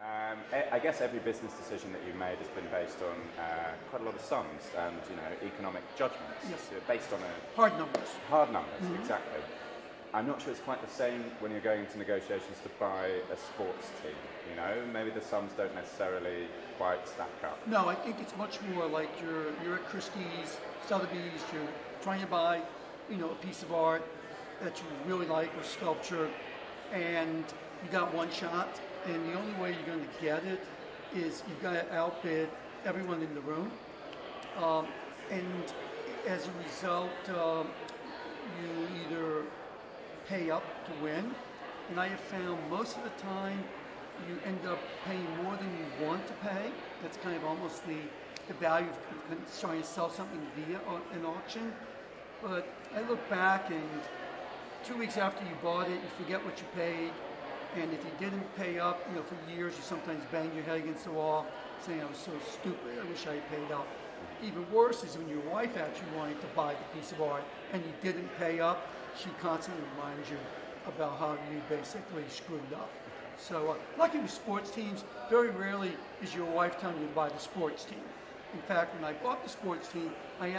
I guess every business decision that you've made has been based on quite a lot of sums and economic judgments. Yes. Based on hard numbers. Hard numbers, exactly. I'm not sure it's quite the same when you're going into negotiations to buy a sports team. Maybe the sums don't necessarily quite stack up. No, I think it's much more like you're at Christie's, Sotheby's, you're trying to buy, a piece of art that you really like or sculpture, and you got one shot, and the only way you're going to get it is you've got to outbid everyone in the room, and as a result, you either pay up to win, and I have found most of the time you end up paying more than you want to pay. That's kind of almost the value of trying to sell something via an auction. But I look back, and 2 weeks after you bought it, you forget what you paid, and if you didn't pay up, for years, you sometimes bang your head against the wall, saying, "I was so stupid, I wish I had paid up." Even worse is when your wife actually wanted to buy the piece of art, and you didn't pay up. She constantly reminds you about how you basically screwed up. So, lucky with sports teams, very rarely is your wife telling you to buy the sports team. In fact, when I bought the sports team, I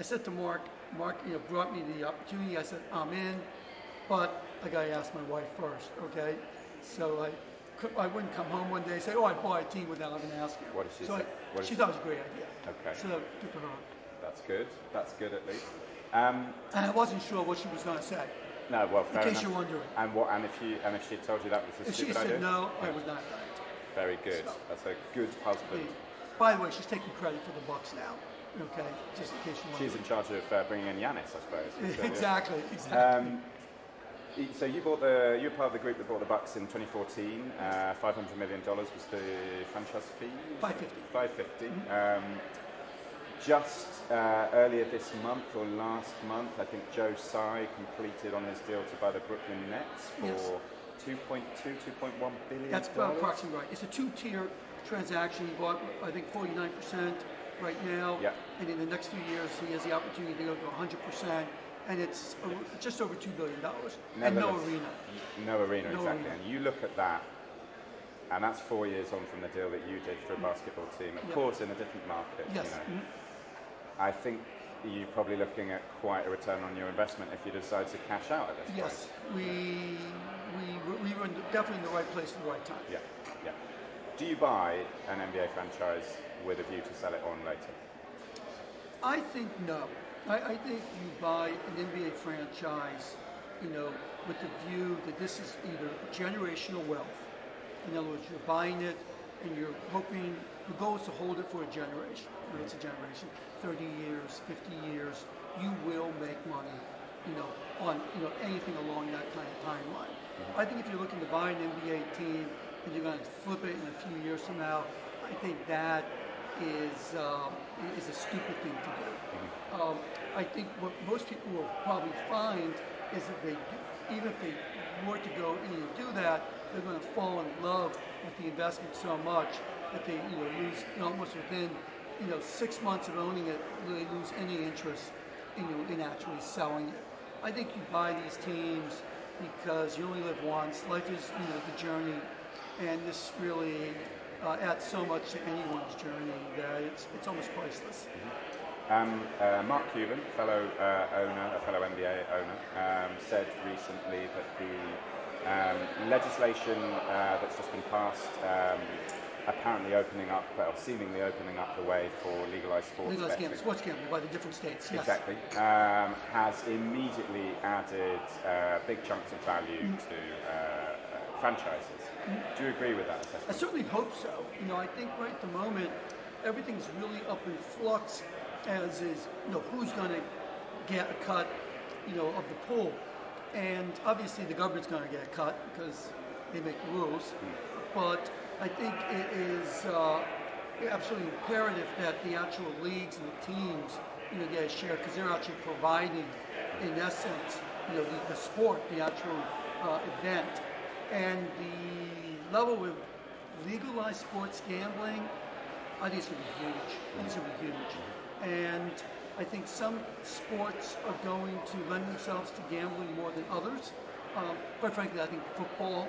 said to Mark, brought me the opportunity. I said, I'm in, but I got to ask my wife first, okay? So I wouldn't come home one day and say, I bought a team without even asking her. What did she say? She thought it was a great idea. Okay. So good for her. That's good. That's good at least. And I wasn't sure what she was going to say. No, well, fair enough. In case you're wondering. And if she had told you that was a stupid idea? If she said no, I was not right. Very good. So, that's a good husband. By the way, she's taking credit for the Bucks now. Okay, just in case you want. She's in charge of bringing in Giannis, I suppose. Exactly. So you were part of the group that bought the Bucks in 2014. $500 million was the franchise fee. $550. Just earlier this month or last month, I think Joe Tsai completed on his deal to buy the Brooklyn Nets for $2.1 billion. That's approximately right. It's a two-tier transaction. He bought, I think, 49% right now, and in the next few years, he has the opportunity to go to 100%, and it's just over $2 billion, and no arena. No arena, exactly. And you look at that, and that's 4 years on from the deal that you did for a basketball team, of course, in a different market. Yes. I think you're probably looking at quite a return on your investment if you decide to cash out at this point. Yes, we were definitely in the right place at the right time. Yeah. Do you buy an NBA franchise with a view to sell it on later? I think no. I think you buy an NBA franchise, with the view that this is either generational wealth. In other words, you're buying it and you're hoping, the goal is to hold it for a generation. It's a generation, 30 years, 50 years. You will make money, on anything along that kind of timeline. I think if you're looking to buy an NBA team and you're going to flip it in a few years from now, I think that is a stupid thing to do. I think what most people will probably find is that even if they were to go in and do that, they're going to fall in love with the investment so much that they lose almost within 6 months of owning it, they lose any interest in actually selling it. I think you buy these teams because you only live once. Life is the journey, and this really adds so much to anyone's journey that it's almost priceless. Mark Cuban, a fellow NBA owner, said recently that the legislation that's just been passed, apparently seemingly opening up the way for legalized sports betting. Sports gambling by the different states. Yes. Exactly. Has immediately added big chunks of value to franchises. Do you agree with that assessment? I certainly hope so. I think right at the moment, everything's really up in flux, as is, who's going to get a cut, of the pool. And obviously the government's going to get a cut because they make the rules. But I think it is absolutely imperative that the actual leagues and the teams, get a share, because they're actually providing, in essence, the sport, the actual event. And the level of legalized sports gambling, I think it's going to be huge. And I think some sports are going to lend themselves to gambling more than others. Quite frankly, I think football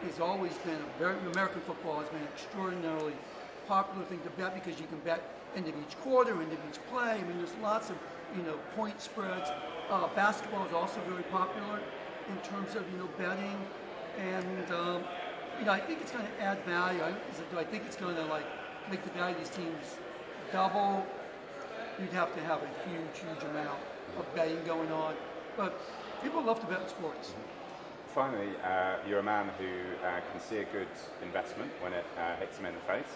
has always been American football has been an extraordinarily popular thing to bet because you can bet end of each quarter, end of each play. I mean, there's lots of point spreads. Basketball is also very popular in terms of betting, and I think it's going to add value. I think it's going to make the value of these teams double. You'd have to have a huge amount of betting going on, but people love to bet in sports. Finally, you're a man who can see a good investment when it hits him in the face.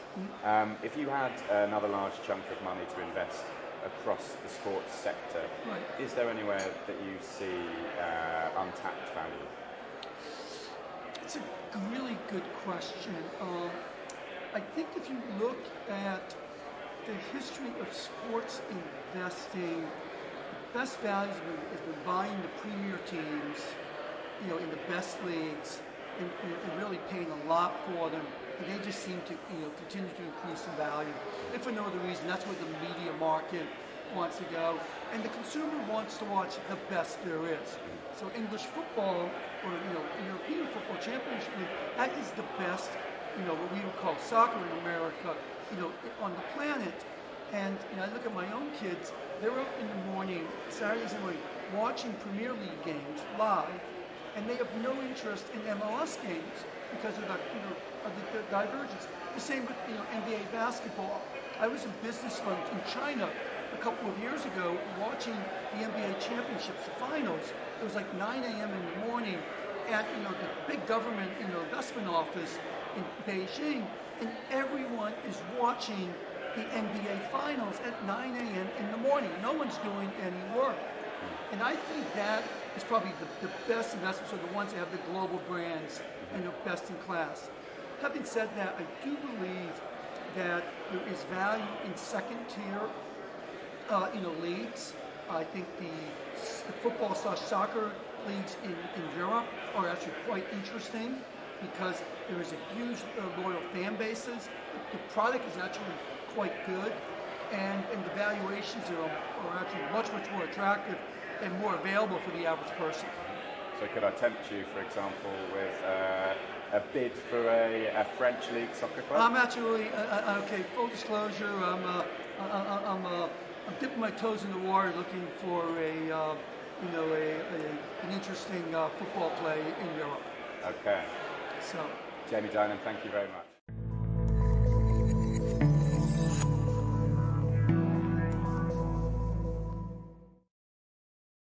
If you had another large chunk of money to invest across the sports sector, is there anywhere that you see untapped value? It's a really good question. I think if you look at the history of sports investing, the best value has been buying the premier teams, in the best leagues, and really paying a lot for them. And they just seem to, continue to increase in value. And for no other reason, that's where the media market wants to go. And the consumer wants to watch the best there is. So English football, or European football championship league, that is the best, what we would call soccer in America, on the planet. And I look at my own kids; they're up in the morning, Saturdays and morning, watching Premier League games live, and they have no interest in MLS games because of the divergence. The same with NBA basketball. I was in business in China a couple of years ago watching the NBA championships, the finals. It was like 9 a.m. in the morning at the big government investment office in Beijing, and everyone is watching the NBA finals at 9 a.m. in the morning. No one's doing any work. And I think that is probably the best investments are the ones that have the global brands and are best in class. Having said that, I do believe that there is value in second tier leagues. I think the football/soccer leagues in Europe are actually quite interesting because there is a huge loyal fan bases. The product is actually quite good, and the valuations are actually much more attractive and more available for the average person. So could I tempt you, for example, with a bid for a French league soccer club? I'm actually full disclosure. I'm dipping my toes in the water, looking for an interesting football play in Europe. Okay. So, Jamie Dinan, thank you very much.